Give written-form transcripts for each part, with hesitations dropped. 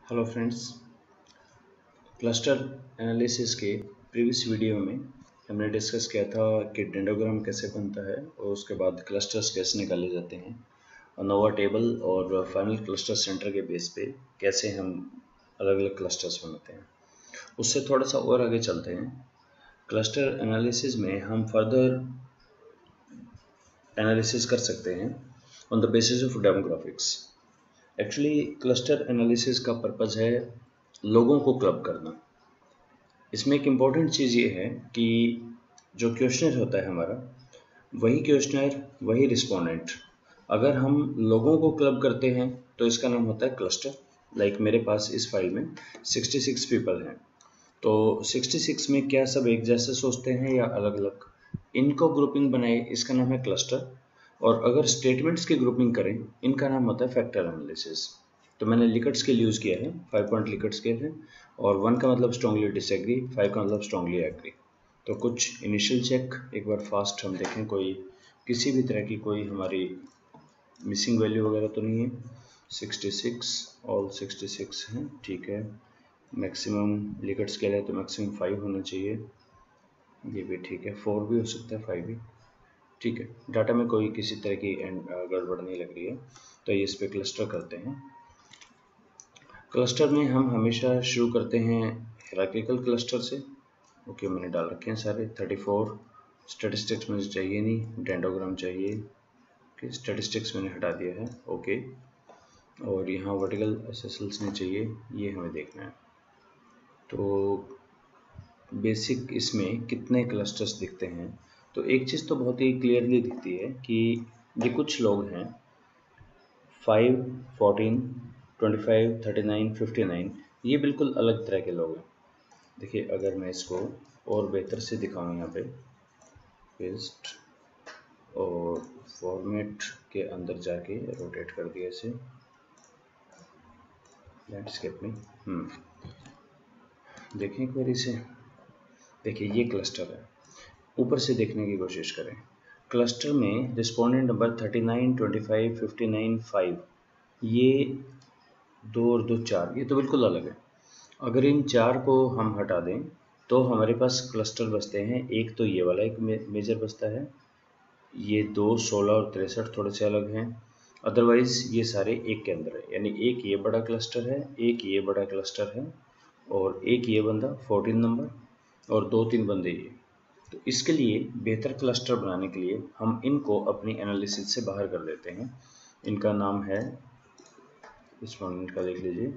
Hello friends, cluster analysis के previous video में हमने डिस्कस किया था कि डेंडोग्राम कैसे बनता है और उसके बाद क्लस्टर्स कैसे निकाले जाते हैं और नोवा टेबल और फाइनल क्लस्टर सेंटर के बेस पे कैसे हम अलग अलग क्लस्टर्स बनाते हैं। उससे थोड़ा सा और आगे चलते हैं। क्लस्टर एनालिसिस में हम फर्दर एनालिसिस कर सकते हैं on the basis of demographics. Actually cluster analysis का पर्पज़ है लोगों को क्लब करना। इसमें एक इम्पॉर्टेंट चीज़ ये है कि जो क्वेश्चनर होता है हमारा, वही क्वेश्चनर वही रिस्पोंडेंट। अगर हम लोगों को क्लब करते हैं तो इसका नाम होता है क्लस्टर। लाइक मेरे पास इस फाइल में 66 पीपल हैं, तो 66 में क्या सब एक जैसे सोचते हैं या अलग अलग, इनको ग्रुपिंग बनाए, इसका नाम है क्लस्टर। और अगर स्टेटमेंट्स की ग्रुपिंग करें, इनका नाम होता है फैक्टर एनालिसिस। तो मैंने लिकट स्केल यूज़ किया है, 5 पॉइंट लिकट स्केल है, और 1 का मतलब स्ट्रांगली डिसएग्री, 5 का मतलब स्ट्रांगली एग्री। तो कुछ इनिशियल चेक एक बार फास्ट हम देखें, कोई किसी भी तरह की कोई हमारी मिसिंग वैल्यू वगैरह तो नहीं है। 66 ऑल 66 हैं, ठीक है। मैक्सिमम लिकट स्केल है तो मैक्सिमम 5 होना चाहिए, ये भी ठीक है। 4 भी हो सकता है, 5 भी ठीक है। डाटा में कोई किसी तरह की गड़बड़ नहीं लग रही है, तो ये इस पर क्लस्टर करते हैं। क्लस्टर में हम हमेशा शुरू करते हैं हायरार्किकल क्लस्टर से। ओके, मैंने डाल रखे हैं सारे 34। स्टैटिस्टिक्स मुझे चाहिए नहीं, डेंडोग्राम चाहिए। ओके, स्टैटिस्टिक्स मैंने हटा दिया है। ओके, और यहाँ वर्टिकल एसएसएल्स नहीं चाहिए, ये हमें देखना है। तो बेसिक इसमें कितने क्लस्टर्स दिखते हैं, तो एक चीज़ तो बहुत ही क्लियरली दिखती है कि ये कुछ लोग हैं 5, 14, 25, 39, 59, ये बिल्कुल अलग तरह के लोग हैं। देखिए, अगर मैं इसको और बेहतर से दिखाऊं, यहाँ पे पेस्ट और फॉर्मेट के अंदर जाके रोटेट कर दिया इसे लैंडस्केप में। देखें एक बार इसे, देखिए ये क्लस्टर है। ऊपर से देखने की कोशिश करें। क्लस्टर में रिस्पोंडेंट नंबर 39, 25, 59, 5, ये 2 और 2 4, ये तो बिल्कुल अलग है। अगर इन 4 को हम हटा दें तो हमारे पास क्लस्टर बचते हैं। एक तो ये वाला एक मेजर बचता है, ये 2, 16 और 63 थोड़े से अलग हैं। अदरवाइज ये सारे एक के अंदर है, यानी एक ये बड़ा क्लस्टर है, एक ये बड़ा क्लस्टर है, और एक ये बंदा 14 नंबर, और 2-3 बंदे ये। तो इसके लिए बेहतर क्लस्टर बनाने के लिए हम इनको अपनी एनालिसिस से बाहर कर देते हैं। इनका नाम है, रिस्पोंडेंट का देख लीजिए,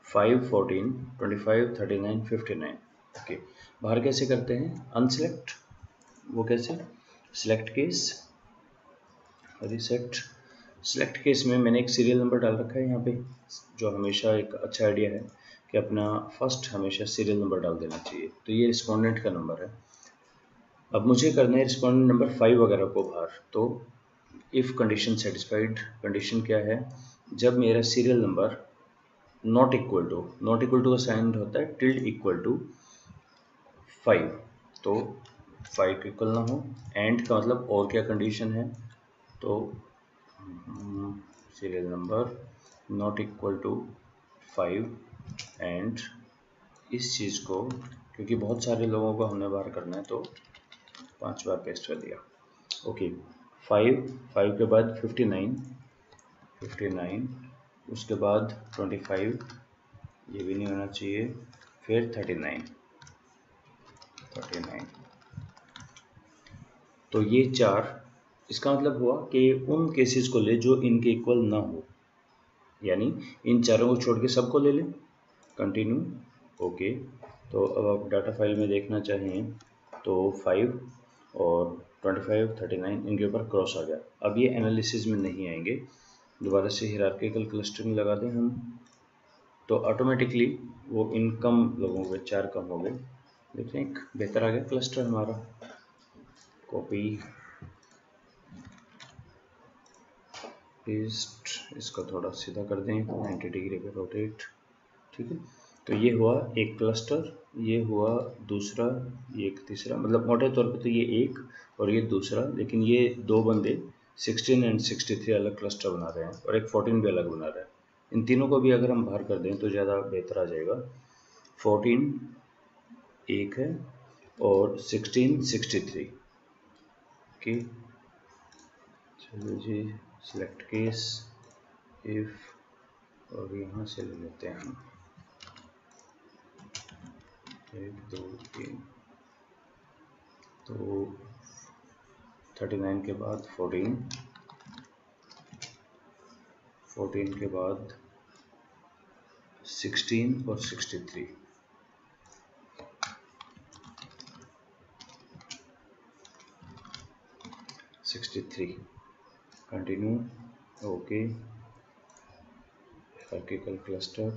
5, 14, 25, 39, 59। ओके, बाहर कैसे करते हैं? अनसेलेक्ट, वो कैसे? Select case, reset. Select case में मैंने एक सीरियल नंबर डाल रखा है यहाँ पे, जो हमेशा एक अच्छा आइडिया है कि अपना फर्स्ट हमेशा सीरियल नंबर डाल देना चाहिए। तो ये रिस्पोंडेंट का नंबर है। अब मुझे करना है रिस्पोंडेंट नंबर 5 वगैरह को बाहर। तो इफ़ कंडीशन सेटिस्फाइड, कंडीशन क्या है? जब मेरा serial number not equal to का साइन होता है टिल्ड इक्वल टू 5, तो 5 के इक्वल ना हो। एंड का मतलब और क्या कंडीशन है? तो serial number not equal to 5, and इस चीज़ को, क्योंकि बहुत सारे लोगों को हमने बाहर करना है, तो 5 बार पेस्ट कर दिया। ओके, 5 के बाद 59, उसके बाद 25, ये भी नहीं होना चाहिए, फिर 39। तो ये 4, इसका मतलब हुआ कि उन केसेस को ले जो इनके इक्वल ना हो, यानी इन चारों को छोड़ के सबको ले लें। कंटिन्यू। ओके, तो अब आप डाटा फाइल में देखना चाहें तो 5 और 25, 39 इनके ऊपर क्रॉस आ गया। अब ये एनालिसिस में नहीं आएंगे। दोबारा से हायरार्किकल क्लस्टरिंग लगा दें हम, तो ऑटोमेटिकली वो इन कम लोगों के 4 कम हो गए। देखते हैं, एक बेहतर आ गया क्लस्टर हमारा। कॉपी पेस्ट, इसका थोड़ा सीधा कर दें, 90 डिग्री पे रोटेट, ठीक है। तो ये हुआ एक क्लस्टर, ये हुआ दूसरा, ये एक तीसरा। मतलब मोटे तौर पे तो ये एक और ये दूसरा, लेकिन ये 2 बंदे 16 एंड 63 अलग क्लस्टर बना रहे हैं, और एक 14 भी अलग बना रहा है। इन तीनों को भी अगर हम बाहर कर दें तो ज़्यादा बेहतर आ जाएगा। 14 एक है और 16 63। ओके, चलिए जी, सिलेक्ट केस इफ, और यहाँ से ले लेते हैं हम 1 2 3, तो 39 के बाद 14, 14 के बाद 16 और 63। 63 कंटिन्यू। Okay, hierarchical cluster.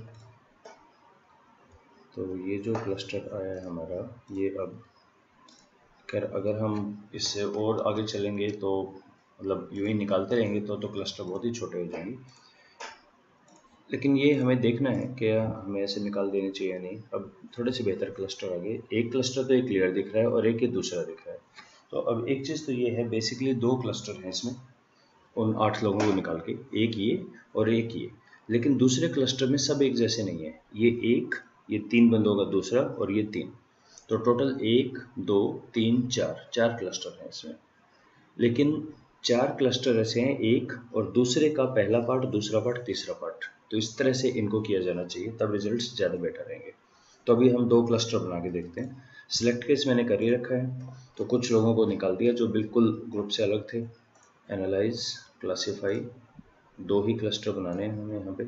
तो ये जो क्लस्टर आया है हमारा, ये अब खैर अगर हम इससे और आगे चलेंगे तो मतलब यूं ही निकालते रहेंगे तो क्लस्टर बहुत ही छोटे हो जाएंगे, लेकिन ये हमें देखना है कि हमें ऐसे निकाल देने चाहिए या नहीं। अब थोड़े से बेहतर क्लस्टर आ गए, एक क्लस्टर तो एक क्लियर दिख रहा है और एक ये दूसरा दिख रहा है। तो अब एक चीज़ तो ये है, बेसिकली दो क्लस्टर हैं इसमें, उन 8 लोगों को निकाल के, एक ये और एक ये, लेकिन दूसरे क्लस्टर में सब एक जैसे नहीं है। ये एक, ये 3 बंदों का दूसरा और ये 3, तो टोटल 1 2 3 4 क्लस्टर हैं इसमें। लेकिन 4 क्लस्टर ऐसे हैं, एक और दूसरे का पहला पार्ट, दूसरा पार्ट, तीसरा पार्ट, तो इस तरह से इनको किया जाना चाहिए, तब रिजल्ट्स ज़्यादा बेटर रहेंगे। तो अभी हम 2 क्लस्टर बना के देखते हैं। सिलेक्ट केस मैंने कर ही रखा है, तो कुछ लोगों को निकाल दिया जो बिल्कुल ग्रुप से अलग थे। एनालाइज, क्लासीफाई, 2 ही क्लस्टर बनाने हैं हमें यहाँ पे,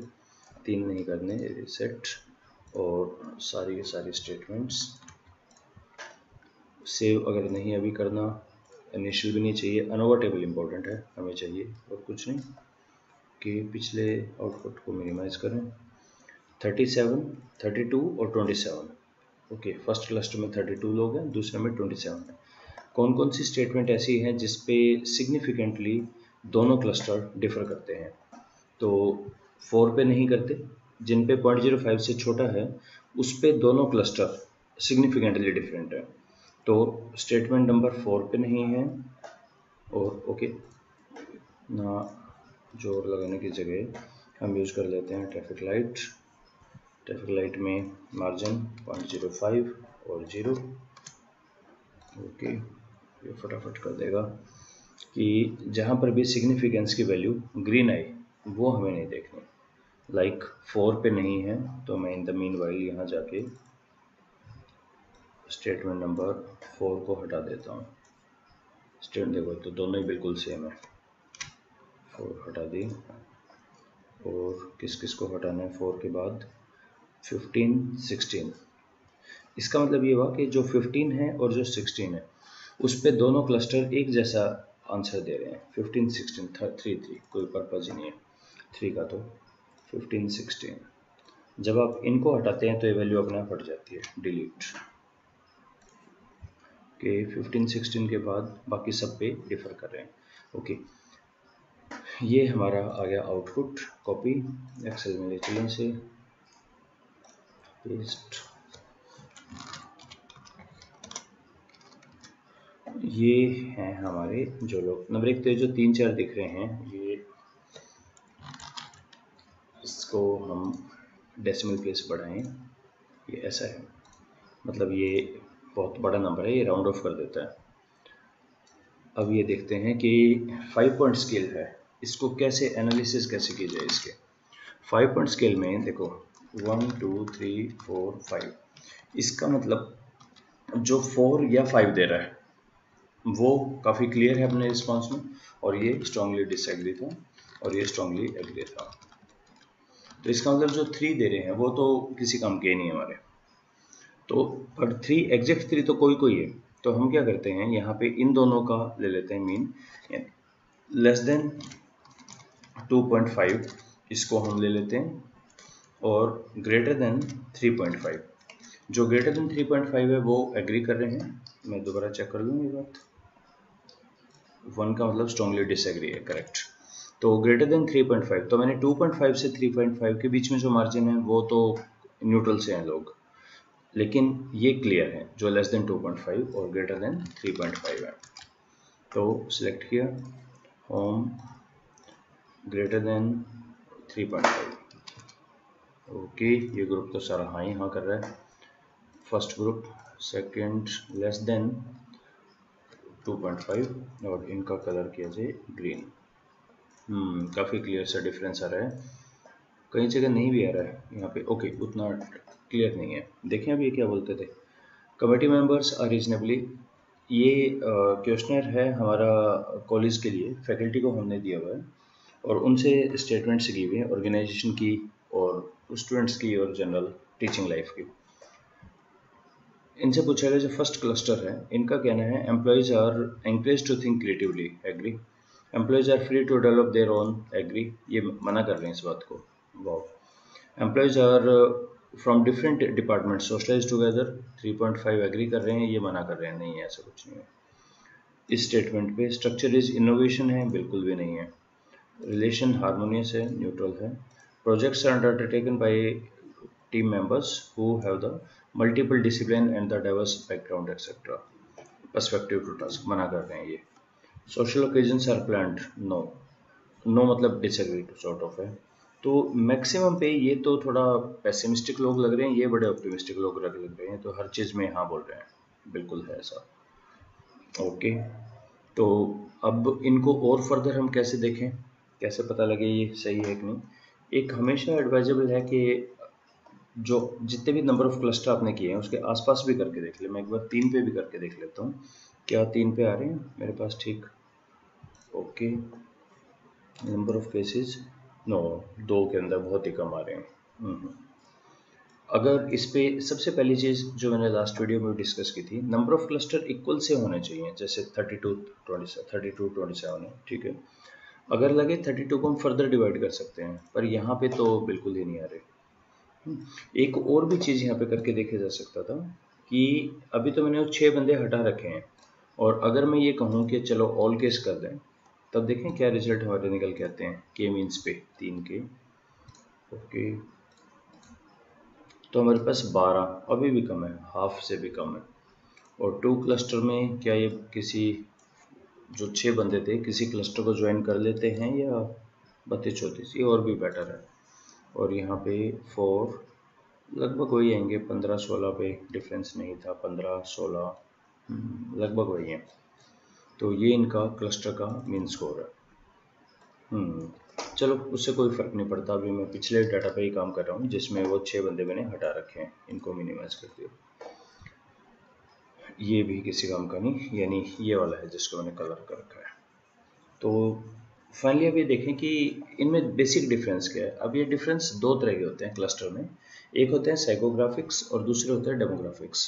3 नहीं करने। रिसेट, और सारी की सारी स्टेटमेंट्स सेव अगर नहीं अभी करना, इनिशियल भी नहीं चाहिए, अनोवा टेबल इंपॉर्टेंट है, हमें चाहिए और कुछ नहीं, कि पिछले आउटपुट को मिनिमाइज करें। 37 32 और 27। ओके, फर्स्ट क्लस्टर में 32 लोग हैं, दूसरे में 27 है। कौन कौन सी स्टेटमेंट ऐसी हैं जिसपे सिग्निफिकेंटली दोनों क्लस्टर डिफर करते हैं? तो 4 पे नहीं करते, जिन पे 0.05 से छोटा है उस पे दोनों क्लस्टर सिग्निफिकेंटली डिफरेंट है। तो स्टेटमेंट नंबर 4 पे नहीं है, और ओके ना, जोर लगाने की जगह हम यूज़ कर लेते हैं ट्रैफिक लाइट। ट्रैफिक लाइट में मार्जिन 0.05 और 0। ओके, ये फटाफट कर देगा कि जहाँ पर भी सिग्निफिकेंस की वैल्यू ग्रीन आई वो हमें नहीं देखनी। लाइक 4 पे नहीं है, तो मैं इन द मीन वाइल यहाँ जाके स्टेटमेंट नंबर 4 को हटा देता हूँ। स्टेटमेंट देखो तो दोनों ही बिल्कुल सेम है, 4 हटा दी। और किस किस को हटाना है 4 के बाद? 15 16। इसका मतलब ये हुआ कि जो 15 है और जो 16 है उस पे दोनों क्लस्टर एक जैसा आंसर दे रहे हैं। 15 16 3 3, कोई पर्पज ही नहीं है 3 का, तो 15 16। जब आप इनको हटाते हैं तो ये वैल्यू अपने आप हट जाती है, डिलीट के 15 16 के बाद बाकी सब पे डिफर कर रहे हैं। ओके, ये हमारा आ गया आउटपुट। कॉपी एक्सेल में ले चलें से, पेस्ट। ये हैं हमारे जो लोग नंबर 1, तो जो 3 4 दिख रहे हैं, ये इसको हम डेसिमल प्लेस बढ़ाएं, ये ऐसा है, मतलब ये बहुत बड़ा नंबर है, ये राउंड ऑफ कर देता है। अब ये देखते हैं कि 5 पॉइंट स्केल है, इसको कैसे एनालिसिस कैसे की जाए इसके। 5 पॉइंट स्केल में देखो 1 2 3 4 5, इसका मतलब जो 4 या 5 दे रहा है वो काफ़ी क्लियर है अपने रिस्पॉन्स में, और ये स्ट्रांगली डिसएग्री था और ये स्ट्रांगली एग्री था। तो इसका मतलब जो 3 दे रहे हैं वो तो किसी काम के नहीं हमारे, तो पर 3 एग्जैक्ट 3 तो कोई कोई है। तो हम क्या करते हैं, यहाँ पे इन दोनों का ले लेते हैं मीन, लेस देन 2.5 इसको हम ले लेते हैं, और ग्रेटर देन 3.5, जो ग्रेटर देन 3.5 है वो एग्री कर रहे हैं। मैं दोबारा चेक कर लूँ ये बात, 1 का मतलब स्ट्रांगली डिसएग्री है, करेक्ट। तो ग्रेटर देन 3.5, तो मैंने 2.5 से 3.5 के बीच में जो मार्जिन है वो तो न्यूट्रल से हैं लोग, लेकिन ये क्लियर है जो लेस देन 2.5 और ग्रेटर देन 3.5 है। तो सिलेक्ट किया होम, ग्रेटर देन 3.5, ओके, ये ग्रुप तो सारा हाँ ही हाँ कर रहा है। First group, second less than 2.5 और इनका कलर किया जाए ग्रीन। काफ़ी क्लियर सा डिफरेंस आ रहा है, कई जगह नहीं भी आ रहा है यहाँ पे। ओके, उतना क्लियर नहीं है। देखें अब ये क्या बोलते थे, कमेटी मेंबर्स आर रीजनेबली, ये क्वेश्चनर है हमारा कॉलेज के लिए, फैकल्टी को हमने दिया हुआ है और उनसे स्टेटमेंट्स ली हुई हैं ऑर्गेनाइजेशन की और स्टूडेंट्स की और जनरल टीचिंग लाइफ की। इनसे पूछा गया जो फर्स्ट क्लस्टर है, इनका कहना है employees are encouraged to think creatively, agree. Employees are free to develop their own, agree. ये मना कर रहे हैं इस बात को, वाह। Employees are from different department socialize together, 3.5 agree कर रहे हैं, ये मना कर रहे हैं, नहीं है ऐसा कुछ नहीं है। इस स्टेटमेंट पे स्ट्रक्चर इज इनोवेशन है, बिल्कुल भी नहीं है। रिलेशन हार्मोनियस है, न्यूट्रल है। Projects are undertaken by team members who have the multiple discipline and the diverse background etc. perspective to task, मना कर रहे हैं ये। social occasions are planned, no। no मतलब disagree to sort of है। तो मैक्सिमम पे ये तो थोड़ा पेसिमिस्टिक लोग लग रहे हैं, ये बड़े ऑप्टिमिस्टिक लोग लग रहे हैं, तो हर चीज़ में हाँ बोल रहे हैं, बिल्कुल है ऐसा। ओके, तो अब इनको और फर्दर हम कैसे देखें, कैसे पता लगे ये सही है कि नहीं। एक हमेशा एडवाइजेबल है कि जो जितने भी नंबर ऑफ क्लस्टर आपने किए हैं उसके आसपास भी करके देख ले। मैं एक बार 3 पे भी करके देख लेता हूँ, क्या 3 पे आ रहे हैं मेरे पास, ठीक। Okay, number of cases no, 2 के अंदर बहुत ही कम आ रहे हैं। अगर इस पे सबसे पहली चीज़ जो मैंने लास्ट वीडियो में डिस्कस की थी, नंबर ऑफ क्लस्टर इक्वल से होने चाहिए, जैसे 32 27 है, ठीक है। अगर लगे 32 को हम फर्दर डिवाइड कर सकते हैं, पर यहाँ पे तो बिल्कुल ही नहीं आ रहे। एक और भी चीज़ यहाँ पे करके देखा जा सकता था कि अभी तो मैंने 6 बंदे हटा रखे हैं, और अगर मैं ये कहूँ कि चलो ऑल केस कर दें, तब देखें क्या रिजल्ट हमारे निकल के आते हैं। के मीन्स पे 3 के, ओके, तो हमारे पास 12, अभी भी कम है, हाफ से भी कम है। और 2 क्लस्टर में क्या ये किसी जो 6 बंदे थे किसी क्लस्टर को ज्वाइन कर लेते हैं, या 32 34, ये और भी बेटर है। और यहाँ पे 4 लगभग वही आएंगे, 15 16 पे डिफरेंस नहीं था, 15 16 लगभग वही है। तो ये इनका क्लस्टर का मीन स्कोर है। चलो उससे कोई फ़र्क नहीं पड़ता, अभी मैं पिछले डाटा पे ही काम कर रहा हूँ जिसमें वो 6 बंदे मैंने हटा रखे हैं, इनको मिनिमाइज कर दिया। ये भी किसी काम का नहीं, यानी ये वाला है जिसको मैंने कलर कर रखा है। तो फाइनली अब ये देखें कि इनमें बेसिक डिफरेंस क्या है। अब ये डिफरेंस 2 तरह के होते हैं क्लस्टर में, एक होते हैं साइकोग्राफिक्स और दूसरे होते हैं डेमोग्राफिक्स।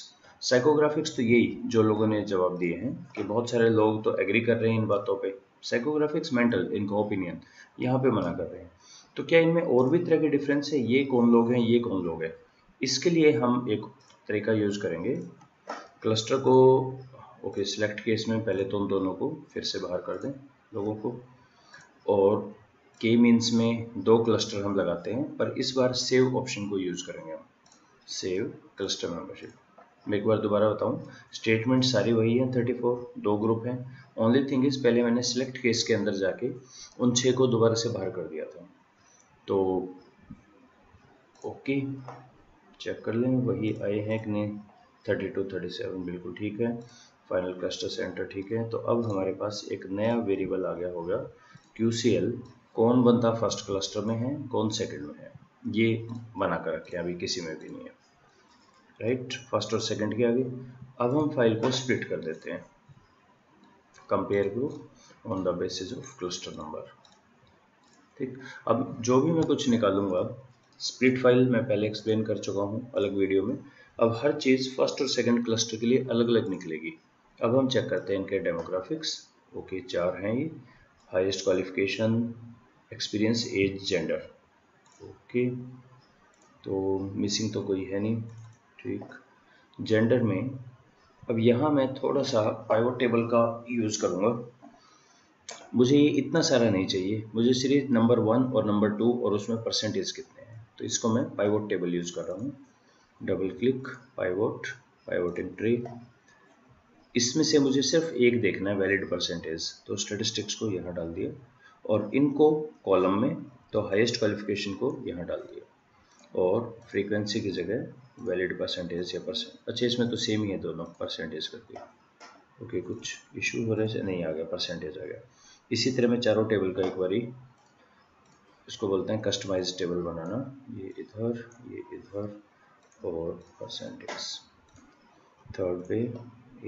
साइकोग्राफिक्स तो यही जो लोगों ने जवाब दिए हैं कि बहुत सारे लोग तो एग्री कर रहे हैं इन बातों पे। साइकोग्राफिक्स मेंटल, इनका ओपिनियन, यहाँ पे मना कर रहे हैं। तो क्या इनमें और भी तरह के डिफरेंस है, ये कौन लोग हैं, ये कौन लोग हैं। इसके लिए हम एक तरीका यूज़ करेंगे, क्लस्टर को ओके सिलेक्ट केस में पहले तो उन दोनों को फिर से बाहर कर दें लोगों को, और के मीन्स में 2 क्लस्टर हम लगाते हैं, पर इस बार सेव ऑप्शन को यूज़ करेंगे हम, सेव क्लस्टर मेंबरशिप। मैं एक बार दोबारा बताऊं, स्टेटमेंट सारी वही है, 34 2 ग्रुप हैं। ओनली थिंग इज पहले मैंने सिलेक्ट केस के अंदर जाके उन 6 को दोबारा से बाहर कर दिया था। तो ओके, चेक कर लें वही आए हैं कि नहीं, 32 37 बिल्कुल ठीक है। फाइनल क्लस्टर सेंटर ठीक है। तो अब हमारे पास एक नया वेरिएबल आ गया होगा QCL, कौन बंदा फर्स्ट क्लस्टर में है, कौन सेकंड में है, ये बना कर रखे, अभी किसी में भी नहीं है, राइट। फर्स्ट और सेकंड के आगे। अब हम फाइल को स्प्लिट कर देते हैं, compare group on the basis of cluster number, ठीक। अब जो भी मैं कुछ निकालूंगा, स्प्लिट फाइल मैं पहले एक्सप्लेन कर चुका हूँ अलग वीडियो में। अब हर चीज़ फर्स्ट और सेकंड क्लस्टर के लिए अलग अलग निकलेगी। अब हम चेक करते हैं इनके डेमोग्राफिक्स। ओके, 4 हैं ये, highest qualification, experience, age, gender. Okay, तो मिसिंग तो कोई है नहीं, ठीक। जेंडर में अब यहाँ मैं थोड़ा सा पाइवट टेबल का यूज़ करूँगा। मुझे इतना सारा नहीं चाहिए, मुझे सिर्फ नंबर 1 और नंबर 2 और उसमें परसेंटेज कितने हैं, तो इसको मैं पाइवट टेबल यूज़ कर रहा हूँ। Double click, pivot, pivot entry. इसमें से मुझे सिर्फ एक देखना है, वैलिड परसेंटेज, तो स्टैटिस्टिक्स को यहाँ डाल दिया, और इनको कॉलम में तो हाईएस्ट क्वालिफिकेशन को यहाँ डाल दिया। और फ्रीक्वेंसी की जगह वैलिड परसेंटेज या परसेंट। अच्छा, इसमें तो सेम ही है दोनों, परसेंटेज करके। ओके, कुछ इशू हो रहा है, नहीं आ गया, परसेंटेज आ गया। इसी तरह मैं चारों टेबल का एक बारी, इसको बोलते हैं कस्टमाइज टेबल बनाना। ये इधर और परसेंटेज। थर्ड पे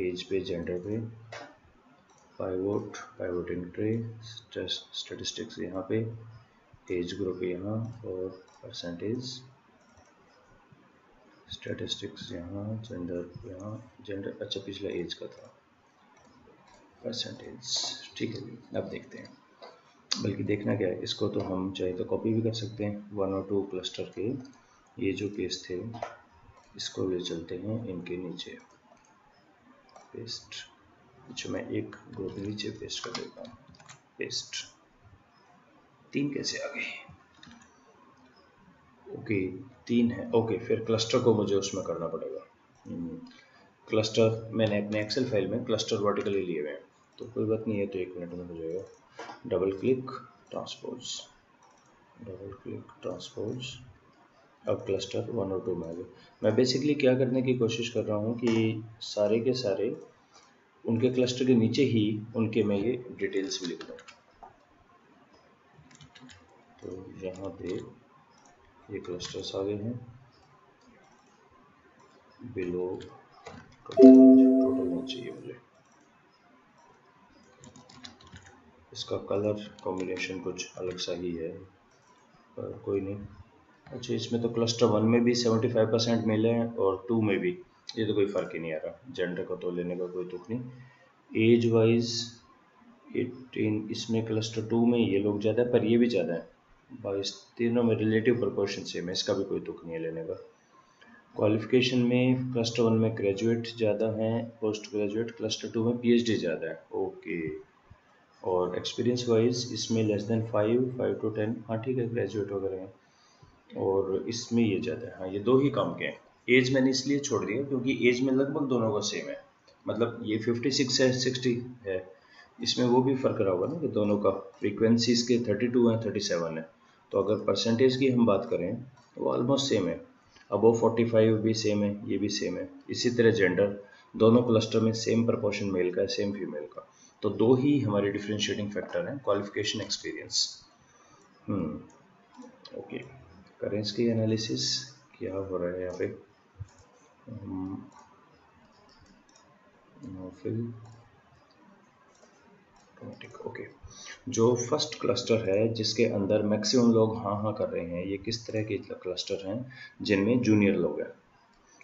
एज पे, जेंडर पे, पाइवोटिंग ट्रे, स्टैटिस्टिक्स यहाँ पे, एज ग्रुप यहाँ और परसेंटेज, स्टैटिस्टिक्स यहाँ, जेंडर यहाँ, जेंडर अच्छा पिछला एज का था, परसेंटेज। ठीक है जी, अब देखते हैं। बल्कि देखना क्या है, इसको तो हम चाहे तो कॉपी भी कर सकते हैं। 1 और 2 क्लस्टर के ये जो केस थे, इसको ले चलते हैं इनके नीचे, पेस्ट। अच्छा, मैं एक ग्रुप नीचे पेस्ट कर देता हूँ, पेस्ट। 3 कैसे आ गए? ओके, 3 है। ओके, फिर क्लस्टर को मुझे उसमें करना पड़ेगा। क्लस्टर मैंने अपने एक्सेल फाइल में क्लस्टर वर्टिकली लिए हुए हैं, तो कोई बात नहीं है, तो 1 मिनट में हो जाएगा। Double click transpose, double click transpose. अब क्लस्टर 1 और 2 में आ गए। मैं बेसिकली क्या करने की कोशिश कर रहा हूँ कि सारे के सारे उनके क्लस्टर के नीचे ही उनके मैं ये डिटेल्स भी लिख दूँ। तो यहाँ पे ये क्लस्टर्स आ गए हैं, बिलो टोटल नहीं चाहिए मुझे। इसका कलर कॉम्बिनेशन कुछ अलग सा ही है, पर कोई नहीं। अच्छा, इसमें तो क्लस्टर 1 में भी 75% मिले हैं और 2 में भी, ये तो कोई फ़र्क ही नहीं आ रहा। जेंडर को तो लेने का कोई दुख नहीं। एज वाइज 18, इसमें क्लस्टर 2 में ये लोग ज़्यादा है, पर ये भी ज़्यादा है। 22, तीनों में रिलेटिव प्रोपोर्शन सेम है, इसका भी कोई दुख नहीं है लेने का। क्वालिफिकेशन में क्लस्टर 1 में ग्रेजुएट ज़्यादा हैं, पोस्ट ग्रेजुएट। क्लस्टर 2 में पीएचडी ज़्यादा है। ओके, और एक्सपीरियंस वाइज इसमें लेस देन 5 to 10, हाँ ठीक है, ग्रेजुएट वगैरह हैं। और इसमें ये ज़्यादा है, हाँ ये 2 ही काम के हैं। एज मैंने इसलिए छोड़ दिया क्योंकि एज में लगभग दोनों का सेम है, मतलब ये 56 है, 60 है, इसमें वो भी फ़र्क रहा होगा ना कि दोनों का फ्रीक्वेंसी इसके 32 है, 37 है। तो अगर परसेंटेज की हम बात करें तो वो ऑलमोस्ट सेम है। अबव 45 भी सेम है, ये भी सेम है। इसी तरह जेंडर, दोनों क्लस्टर में सेम प्रपोर्शन मेल का है, सेम फीमेल का। तो 2 ही हमारे डिफरेंशिएटिंग फैक्टर हैं, क्वालिफिकेशन, एक्सपीरियंस। ओके, करें इसकी एनालिसिस क्या हो रहा है यहाँ पे। Fill automatic. ओके, जो फर्स्ट क्लस्टर है जिसके अंदर मैक्सिमम लोग हाँ कर रहे हैं, ये किस तरह के क्लस्टर हैं? जिनमें जूनियर लोग हैं,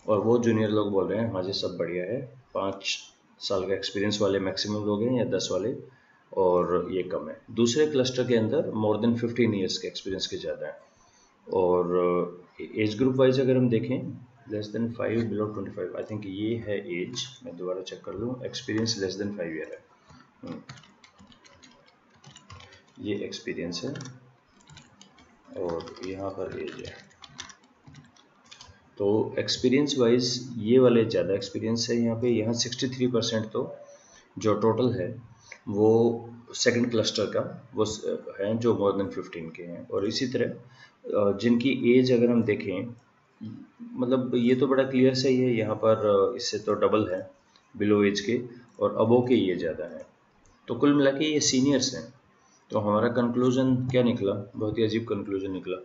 और वो जूनियर लोग बोल रहे हैं हाँ जी सब बढ़िया है, 5 साल का एक्सपीरियंस वाले मैक्सिमम लोग हैं या 10 वाले, और ये कम है। दूसरे क्लस्टर के अंदर मोर देन 15 ईयर्स के एक्सपीरियंस के ज़्यादा है। और एज ग्रुप वाइज अगर हम देखें, less than 5, below 25, I think ये है एज। मैं दोबारा चेक कर लूँ, एक्सपीरियंस लेस देन 5 ईयर है। ये एक्सपीरियंस है और यहाँ पर एज है। तो एक्सपीरियंस वाइज ये वाले ज़्यादा एक्सपीरियंस है यहाँ पे। यहाँ 63% तो जो टोटल है वो सेकंड क्लस्टर का वो हैं जो मोर देन 15 के हैं। और इसी तरह जिनकी एज अगर हम देखें, मतलब ये तो बड़ा क्लियर सा ही है, यहाँ पर इससे तो डबल है बिलो एज के, और अबो के ये ज़्यादा है। तो कुल मिला के ये सीनियर्स हैं। तो हमारा कंक्लूजन क्या निकला? बहुत ही अजीब कंक्लूजन निकला।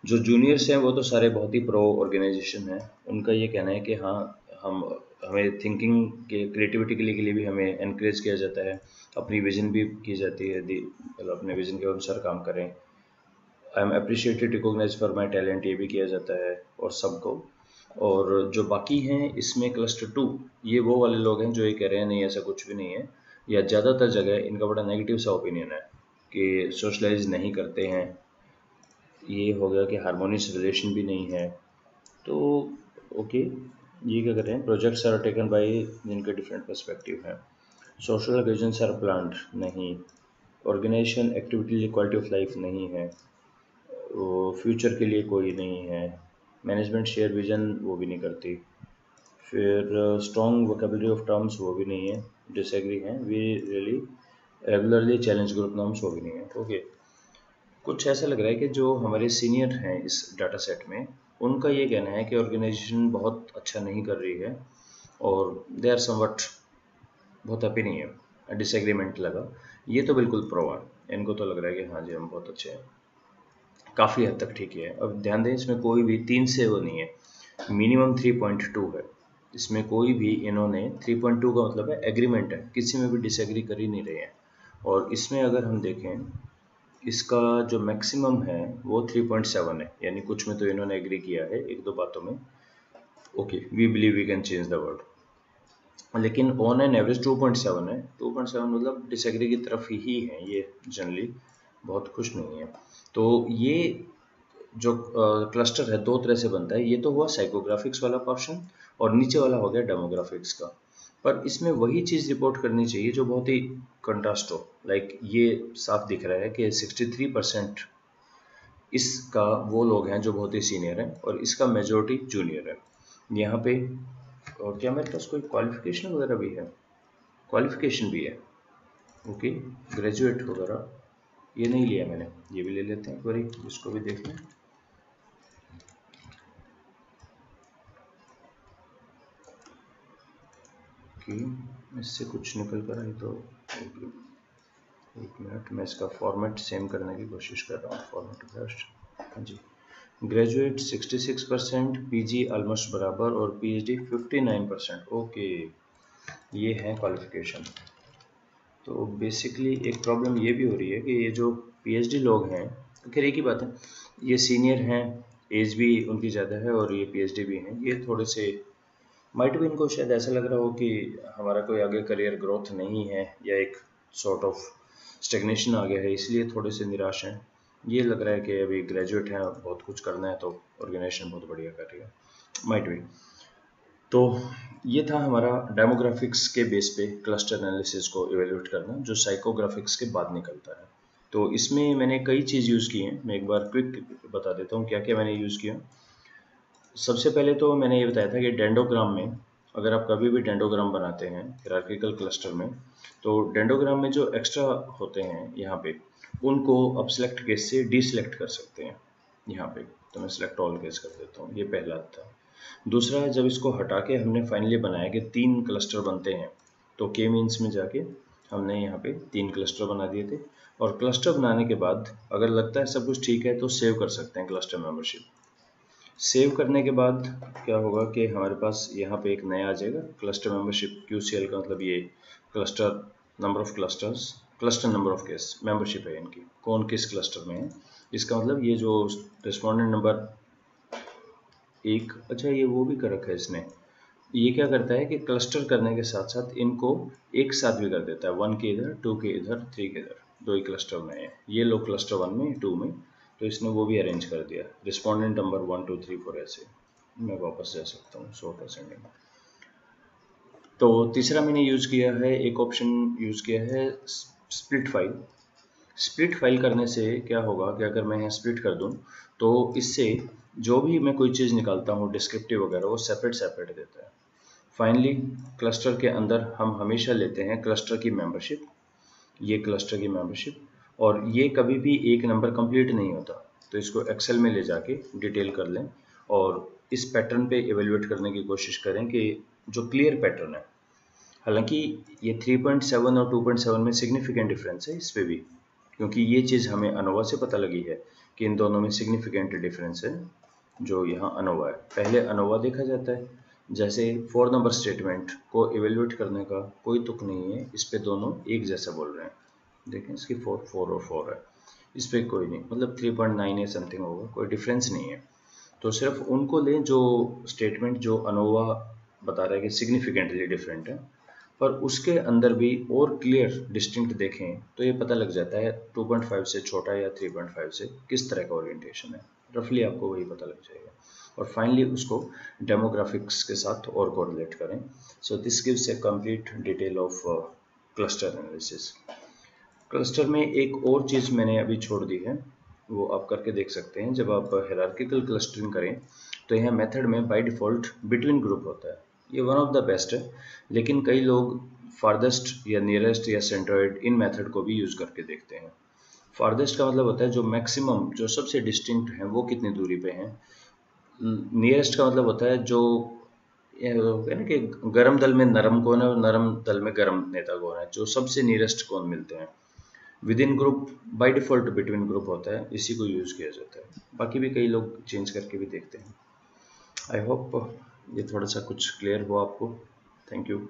जो जूनियर्स हैं वो तो सारे बहुत ही प्रो ऑर्गेनाइजेशन हैं। उनका ये कहना है कि हाँ हमें थिंकिंग के, क्रिएटिविटी के लिए भी हमें एनकरेज किया जाता है, अपनी विजन भी की जाती है, मतलब अपने विजन के अनुसार काम करें। I am appreciated, recognize for my talent, ये भी किया जाता है और सबको। और जो बाकी हैं इसमें क्लस्टर 2, ये वो वाले लोग हैं जो ये कह रहे हैं नहीं ऐसा कुछ भी नहीं है, या ज़्यादातर जगह इनका बड़ा नेगेटिव सा ओपिनियन है कि सोशलाइज नहीं करते हैं। ये हो गया कि हारमोनियस रिलेशन भी नहीं है। तो ओके, ये क्या कर रहे हैं, प्रोजेक्ट्स आर टेकन बाय जिनके डिफरेंट पर्सपेक्टिव हैं। सोशल ओकेजन्स आर प्लान्ड, नहीं। Organization activity quality of life नहीं है। फ्यूचर के लिए कोई नहीं है। मैनेजमेंट शेयर विजन, वो भी नहीं करती। फिर स्ट्रॉन्ग वोकेबलरी ऑफ टर्म्स, वो भी नहीं है, डिसएग्री हैं। We really regularly challenge group norms, वो भी नहीं है। ओके, कुछ ऐसा लग रहा है कि जो हमारे सीनियर हैं इस डाटा सेट में, उनका ये कहना है कि ऑर्गेनाइजेशन बहुत अच्छा नहीं कर रही है और दे आर समवट बहुत हैप्पी नहीं है, डिसएग्रीमेंट लगा। ये तो बिल्कुल प्रो है, इनको तो लग रहा है कि हाँ जी हम बहुत अच्छे हैं, काफ़ी हद तक ठीक है। अब ध्यान दें इसमें कोई भी 3 से वो नहीं है, मिनिमम 3.2 है। इसमें कोई भी इन्होंने 3.2 का मतलब है एग्रीमेंट है, किसी में भी डिसएग्री कर ही नहीं रहे हैं। और इसमें अगर हम देखें इसका जो मैक्सिमम है वो 3.7 है, यानी कुछ में तो इन्होंने एग्री किया है, एक दो बातों में okay we believe we can change the world, लेकिन ऑन एन एवरेज 2.7 है। 2.7 मतलब डिसएग्री की तरफ ही है ये, जनरली बहुत खुश नहीं है। तो ये जो क्लस्टर है दो तरह से बनता है, ये तो हुआ साइकोग्राफिक्स वाला पोर्शन और नीचे वाला हो गया डेमोग्राफिक्स का। पर इसमें वही चीज़ रिपोर्ट करनी चाहिए जो बहुत ही कंट्रास्ट हो, लाइक ये साफ दिख रहा है कि 63% इसका वो लोग हैं जो बहुत ही सीनियर हैं और इसका मेजोरिटी जूनियर है। यहाँ पे और क्या मेरे पास कोई क्वालिफिकेशन वगैरह भी है, क्वालिफिकेशन भी है ओके, ग्रेजुएट वगैरह ये नहीं लिया मैंने, ये भी ले लेते हैं एक बारी, इसको भी देख लें। कि इससे कुछ निकल कर आई तो एक मिनट, मैं इसका फॉर्मेट सेम करने की कोशिश कर रहा हूँ, फॉर्मेट बेस्ट। हाँ जी, ग्रेजुएट 66%, पीजी ऑलमोस्ट बराबर और पीएचडी 59%। ओके, ये है क्वालिफिकेशन। तो बेसिकली एक प्रॉब्लम ये भी हो रही है कि ये जो पीएचडी लोग हैं, तो खैर एक ही बात है, ये सीनियर हैं, एज भी उनकी ज़्यादा है और ये पीएचडी भी हैं, ये थोड़े से माइट भी इनको शायद ऐसा लग रहा हो कि हमारा कोई आगे करियर ग्रोथ नहीं है या एक सॉर्ट ऑफ स्टेग्नेशन आ गया है, इसलिए थोड़े से निराश हैं। ये लग रहा है कि अभी ग्रेजुएट हैं और बहुत कुछ करना है, तो ऑर्गेनाइजेशन बहुत बढ़िया कर रही है, माइट भी। तो ये था हमारा डेमोग्राफिक्स के बेस पे क्लस्टर एनालिसिस को इवेल्युएट करना, जो साइकोग्राफिक्स के बाद निकलता है। तो इसमें मैंने कई चीज़ यूज़ की हैं, मैं एक बार क्विक बता देता हूँ क्या क्या मैंने यूज़ किया। सबसे पहले तो मैंने ये बताया था कि डेंडोग्राम में, अगर आप कभी भी डेंडोग्राम बनाते हैं हायरार्किकल क्लस्टर में, तो डेंडोग्राम में जो एक्स्ट्रा होते हैं यहाँ पे, उनको आप सिलेक्ट केस से डीसिलेक्ट कर सकते हैं यहाँ पे। तो मैं सिलेक्ट ऑल केस कर देता हूँ, ये पहला था। दूसरा है, जब इसको हटा के हमने फाइनली बनाया कि 3 क्लस्टर बनते हैं, तो के मीन्स में जाके हमने यहाँ पे 3 क्लस्टर बना दिए थे। और क्लस्टर बनाने के बाद अगर लगता है सब कुछ ठीक है तो सेव कर सकते हैं क्लस्टर मेंबरशिप। सेव करने के बाद क्या होगा कि हमारे पास यहाँ पे एक नया आ जाएगा क्लस्टर मेंबरशिप, QCL का मतलब ये cluster number of clusters, cluster number of case membership है इनकी, कौन किस क्लस्टर में है। इसका मतलब ये जो रिस्पोंडेंट नंबर एक, अच्छा ये वो भी कर रखा है इसने, ये क्या करता है कि क्लस्टर करने के साथ साथ इनको एक साथ भी कर देता है, 1 के इधर, 2 के इधर, 3 के इधर, दो ही क्लस्टर में है ये लोग, क्लस्टर 1 में, 2 में, तो इसने वो भी अरेंज कर दिया, रिस्पोंडेंट नंबर 1 2 3 4 ऐसे। मैं वापस जा सकता हूँ सॉर्ट असेंडिंग। तो तीसरा मैंने यूज़ किया है, एक ऑप्शन यूज़ किया है स्प्लिट फाइल। स्प्लिट फाइल करने से क्या होगा कि अगर मैं यहाँ स्प्लिट कर दूँ तो इससे जो भी मैं कोई चीज़ निकालता हूँ डिस्क्रिप्टिव वगैरह, वो सेपरेट सेपरेट देता है। फाइनली क्लस्टर के अंदर हम हमेशा लेते हैं क्लस्टर की मेंबरशिप, ये क्लस्टर की मेंबरशिप, और ये कभी भी एक नंबर कंप्लीट नहीं होता, तो इसको एक्सेल में ले जाके डिटेल कर लें और इस पैटर्न पे इवेल्युएट करने की कोशिश करें कि जो क्लियर पैटर्न है। हालांकि ये 3.7 और 2.7 में सिग्निफिकेंट डिफरेंस है इस पे भी, क्योंकि ये चीज़ हमें अनोवा से पता लगी है कि इन दोनों में सिग्निफिकेंट डिफरेंस है, जो यहाँ अनोवा है। पहले अनोवा देखा जाता है, जैसे 4 नंबर स्टेटमेंट को इवेल्युएट करने का कोई तुक नहीं है, इस पे दोनों एक जैसा बोल रहे हैं। देखें इसकी 4 और 4 है, इस पर कोई नहीं, मतलब 3.9 या समथिंग होगा, कोई डिफरेंस नहीं है। तो सिर्फ उनको लें जो स्टेटमेंट जो अनोवा बता रहा है कि सिग्निफिकेंटली डिफरेंट है, पर उसके अंदर भी और क्लियर डिस्टिंक्ट देखें तो ये पता लग जाता है 2.5 से छोटा या 3.5 से किस तरह का ओरिएंटेशन है, रफली आपको वही पता लग जाएगा। और फाइनली उसको डेमोग्राफिक्स के साथ और कोरिलेट करें। So this gives A complete detail of cluster analysis. Cluster में एक और चीज़ मैंने अभी छोड़ दी है, वो आप करके देख सकते हैं। जब आप हायरार्किकल क्लस्टरिंग करें तो यहाँ मेथड में बाय डिफ़ॉल्ट बिटवीन ग्रुप होता है, ये वन ऑफ द बेस्ट है, लेकिन कई लोग फारदेस्ट या नियरेस्ट या सेंट्रॉइड इन मेथड को भी यूज़ करके देखते हैं। फारदेस्ट का मतलब होता है जो मैक्सिमम, जो सबसे डिस्टिंक्ट हैं वो कितनी दूरी पे हैं, नियरेस्ट का मतलब होता है जो है ना कि गरम दल में नरम कौन है और नरम दल में गरम नेता कौन है, जो सबसे नियरेस्ट कौन मिलते हैं। With in group by default between group होता है, इसी को यूज़ किया जाता है। बाकी भी कई लोग चेंज करके भी देखते हैं। आई होप ये थोड़ा सा कुछ क्लियर हुआ आपको। Thank you.